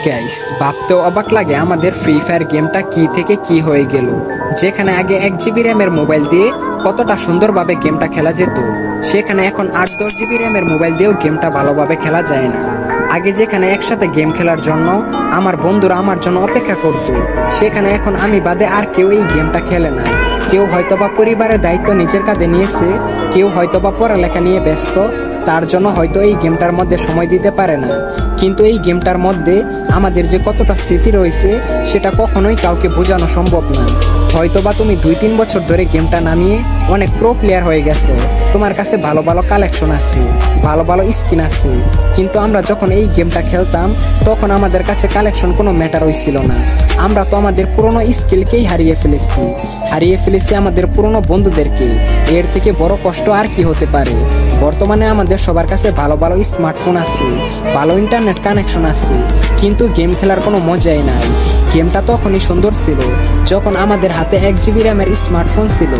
Guys ভাবতেও অবাক লাগে আমাদের ফ্রি ফায়ার গেমটা কি থেকে কি হয়ে গেল। যেখানে আগে 1 জিবি র্যামের মোবাইল দিয়ে কতটা সুন্দরভাবে গেমটা খেলা যেত, সেখানে এখন 8-10 জিবি র্যামের মোবাইল দিয়েও গেমটা ভালোভাবে খেলা যায় না। আগে যেখানে একসাথে গেম খেলার জন্য আমার বন্ধুরা আমার জন্য অপেক্ষা করত, সেখানে এখন আমি বাদে আর কেউ এই গেমটা খেলে না। কেউ হয়তোবা পরিবারের দায়িত্ব নিজের কাঁধে নিয়েছে, কেউ হয়তোবা পড়ালেখা নিয়ে ব্যস্ত, তার জন্য হয়তো এই গেমটার মধ্যে সময় দিতে পারে না। কিন্তু এই গেমটার মধ্যে আমাদের যে কতটা স্মৃতি রয়েছে সেটা কখনোই কাউকে বোঝানো সম্ভব না। হয়তোবা তুমি 2-3 বছর ধরে গেমটা নামিয়ে অনেক প্রো প্লেয়ার হয়ে গেছো, তোমার কাছে ভালো ভালো কালেকশন আছে, ভালো ভালো স্কিন আছে, কিন্তু আমরা যখন এই গেমটা খেলতাম তখন আমাদের কাছে কালেকশন কোনো ম্যাটার হইছিল না। আমরা তো আমাদের পুরনো স্কিলকেই হারিয়ে ফেলেছি আমাদের পুরনো বন্ধুদেরকে। এর থেকে বড় কষ্ট আর কি হতে পারে। বর্তমানে আমাদের সবার কাছে ভালো ভালো স্মার্টফোন আছে, ভালো ইন্টারনেট কানেকশন আছে, কিন্তু গেম খেলার কোনো মজাই নাই। গেমটা তখনই সুন্দর ছিল যখন আমাদের হাতে 1 জিবি র্যামের স্মার্টফোন ছিল।